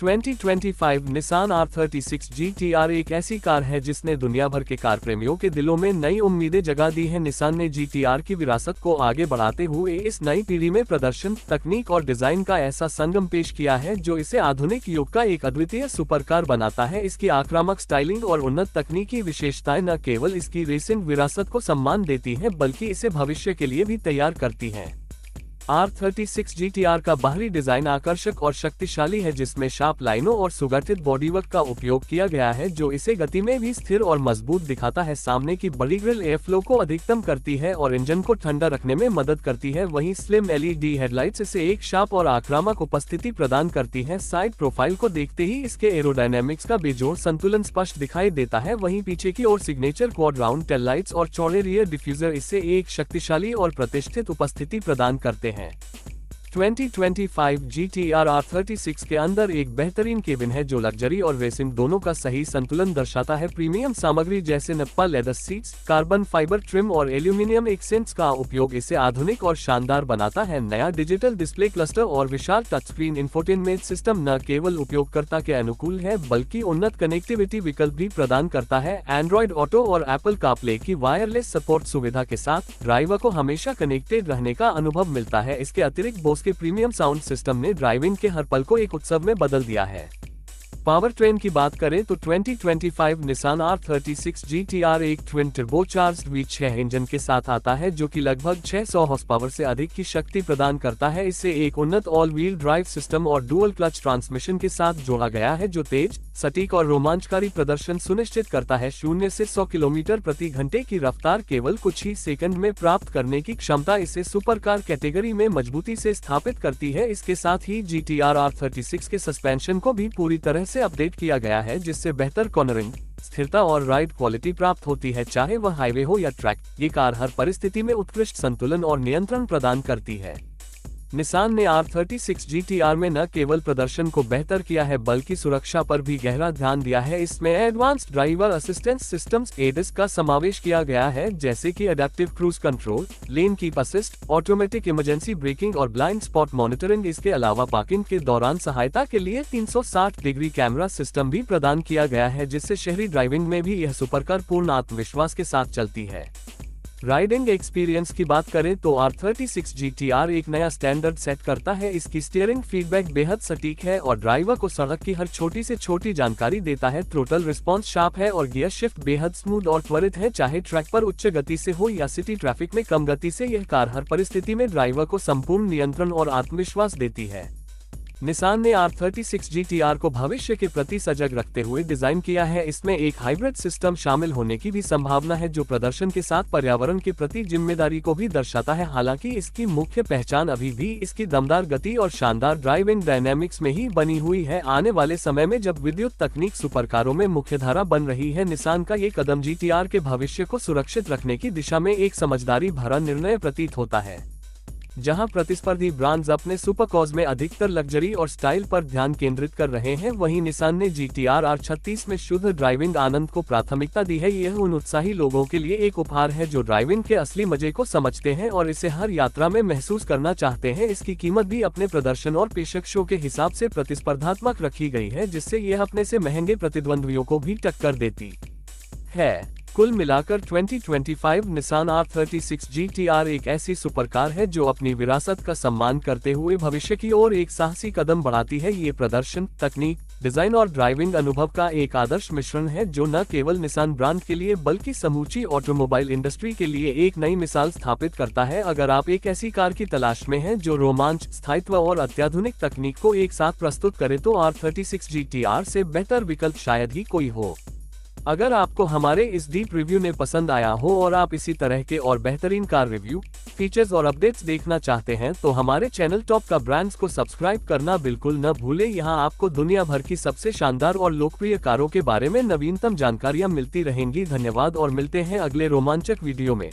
2025 Nissan R36 GT-R एक ऐसी car है जिसने दुनिया भर के कार प्रेमियों के दिलों में नई उम्मीदें जगा दी हैं। निसान ने GT-R की विरासत को आगे बढ़ाते हुए इस नई पीढ़ी में प्रदर्शन, तकनीक और डिजाइन का ऐसा संगम पेश किया है जो इसे आधुनिक युग का एक अद्वितीय सुपरकार बनाता है। इसकी आक्रामक स्टाइलिंग और उन्नत तकनीकी विशेषताएं न केवल इसकी रेसिंग विरासत को सम्मान देती हैं बल्कि इसे भविष्य के लिए भी तैयार करती हैं। R36 GT-R का बाहरी डिजाइन आकर्षक और शक्तिशाली है, जिसमें शार्प लाइनों और सुगठित बॉडीवर्क का उपयोग किया गया है जो इसे गति में भी स्थिर और मजबूत दिखाता है। सामने की बड़ी ग्रिल एयर फ्लो को अधिकतम करती है और इंजन को ठंडा रखने में मदद करती है। वहीं स्लिम LED हेडलाइट्स इसे एक शार्प और आक्रामक उपस्थिति प्रदान करती है। साइड प्रोफाइल को देखते ही इसके एरोडायनेमिक्स का बेजोड़ संतुलन स्पष्ट दिखाई देता है। वहीं पीछे की ओर signature quad round tail lights और चौड़े रियर डिफ्यूजर इसे एक शक्तिशाली और प्रतिष्ठित उपस्थिति प्रदान करते हैं। 2025 GT-R R36 के अंदर एक बेहतरीन केबिन है जो लग्जरी और रेसिंग दोनों का सही संतुलन दर्शाता है। प्रीमियम सामग्री जैसे nappa leather seats, carbon fibre trim और एल्यूमिनियम एक्सेंट्स का उपयोग इसे आधुनिक और शानदार बनाता है। नया डिजिटल डिस्प्ले क्लस्टर और विशाल टच स्क्रीन इंफोटेनमेंट सिस्टम न केवल उपयोगकर्ता के अनुकूल है बल्कि उन्नत कनेक्टिविटी विकल्प भी प्रदान करता है। एंड्रॉइड ऑटो और एप्पल कारप्ले की वायरलेस सपोर्ट सुविधा के साथ ड्राइवर को हमेशा कनेक्टेड रहने का अनुभव मिलता है। इसके अतिरिक्त बोस के प्रीमियम साउंड सिस्टम ने ड्राइविंग के हर पल को एक उत्सव में बदल दिया है। पावर ट्रेन की बात करें तो 2025 निसान R36 GT-R एक ट्विन टर्बोचार्ज्ड V6 इंजन के साथ आता है जो कि लगभग 600 हॉर्स पावर से अधिक की शक्ति प्रदान करता है। इसे एक उन्नत ऑल व्हील ड्राइव सिस्टम और डुअल क्लच ट्रांसमिशन के साथ जोड़ा गया है जो तेज, सटीक और रोमांचकारी प्रदर्शन सुनिश्चित करता है। 0 से 100 किलोमीटर प्रति घंटे की रफ्तार केवल कुछ ही सेकंड में प्राप्त करने की क्षमता इसे सुपरकार कैटेगरी में मजबूती से स्थापित करती है। इसके साथ ही GT-R R36 के सस्पेंशन को भी पूरी तरह से अपडेट किया गया है जिससे बेहतर कॉर्नरिंग, स्थिरता और राइड क्वालिटी प्राप्त होती है। चाहे वह हाईवे हो या ट्रैक, ये कार हर परिस्थिति में उत्कृष्ट संतुलन और नियंत्रण प्रदान करती है। निसान ने R36 GT-R में न केवल प्रदर्शन को बेहतर किया है बल्कि सुरक्षा पर भी गहरा ध्यान दिया है। इसमें advanced driver assistance systems ADAS का समावेश किया गया है जैसे कि adaptive cruise control, lane keep assist, automatic emergency breaking और ब्लाइंड स्पॉट मॉनिटरिंग। इसके अलावा पार्किंग के दौरान सहायता के लिए 360 डिग्री कैमरा सिस्टम भी प्रदान किया गया है जिससे शहरी ड्राइविंग में भी यह सुपरकार पूर्ण आत्मविश्वास के साथ चलती है। राइडिंग एक्सपीरियंस की बात करें तो R36 GT-R एक नया स्टैंडर्ड सेट करता है। इसकी स्टीयरिंग फीडबैक बेहद सटीक है और ड्राइवर को सड़क की हर छोटी से छोटी जानकारी देता है। थ्रोटल रिस्पॉन्स शार्प है और गियर शिफ्ट बेहद स्मूथ और त्वरित है। चाहे ट्रैक पर उच्च गति से हो या सिटी ट्रैफिक में कम गति से, यह कार हर परिस्थिति में ड्राइवर को संपूर्ण नियंत्रण और आत्मविश्वास देती है। निसान ने R36 GT-R को भविष्य के प्रति सजग रखते हुए डिजाइन किया है। इसमें एक हाइब्रिड सिस्टम शामिल होने की भी संभावना है जो प्रदर्शन के साथ पर्यावरण के प्रति जिम्मेदारी को भी दर्शाता है। हालांकि इसकी मुख्य पहचान अभी भी इसकी दमदार गति और शानदार ड्राइविंग डायनेमिक्स में ही बनी हुई है। आने वाले समय में जब विद्युत तकनीक सुपरकारों में मुख्यधारा बन रही है, निसान का ये कदम GT-R के भविष्य को सुरक्षित रखने की दिशा में एक समझदारी भरा निर्णय प्रतीत होता है। जहां प्रतिस्पर्धी ब्रांड्स अपने सुपरकार्स में अधिकतर लग्जरी और स्टाइल पर ध्यान केंद्रित कर रहे हैं, वहीं निसान ने GT-R R36 में शुद्ध ड्राइविंग आनंद को प्राथमिकता दी है। यह उन उत्साही लोगों के लिए एक उपहार है जो ड्राइविंग के असली मजे को समझते हैं और इसे हर यात्रा में महसूस करना चाहते हैं। इसकी कीमत भी अपने प्रदर्शन और पेशकशों के हिसाब से प्रतिस्पर्धात्मक रखी गई है जिससे यह अपने से महंगे प्रतिद्वंद्वियों को भी टक्कर देती है। कुल मिलाकर 2025 निसान R36 GT-R एक ऐसी सुपरकार है जो अपनी विरासत का सम्मान करते हुए भविष्य की ओर एक साहसी कदम बढ़ाती है। ये प्रदर्शन, तकनीक, डिजाइन और ड्राइविंग अनुभव का एक आदर्श मिश्रण है जो न केवल निसान ब्रांड के लिए बल्कि समूची ऑटोमोबाइल इंडस्ट्री के लिए एक नई मिसाल स्थापित करता है। अगर आप एक ऐसी कार की तलाश में हैं जो रोमांच, स्थायित्व और अत्याधुनिक तकनीक को एक साथ प्रस्तुत करे तो R36 GT-R से बेहतर विकल्प शायद ही कोई हो। अगर आपको हमारे इस डीप रिव्यू ने पसंद आया हो और आप इसी तरह के और बेहतरीन कार रिव्यू, फीचर्स और अपडेट्स देखना चाहते हैं तो हमारे चैनल टॉप का ब्रांड्स को सब्सक्राइब करना बिल्कुल न भूलें। यहाँ आपको दुनिया भर की सबसे शानदार और लोकप्रिय कारों के बारे में नवीनतम जानकारियाँ मिलती रहेंगी। धन्यवाद और मिलते हैं अगले रोमांचक वीडियो में।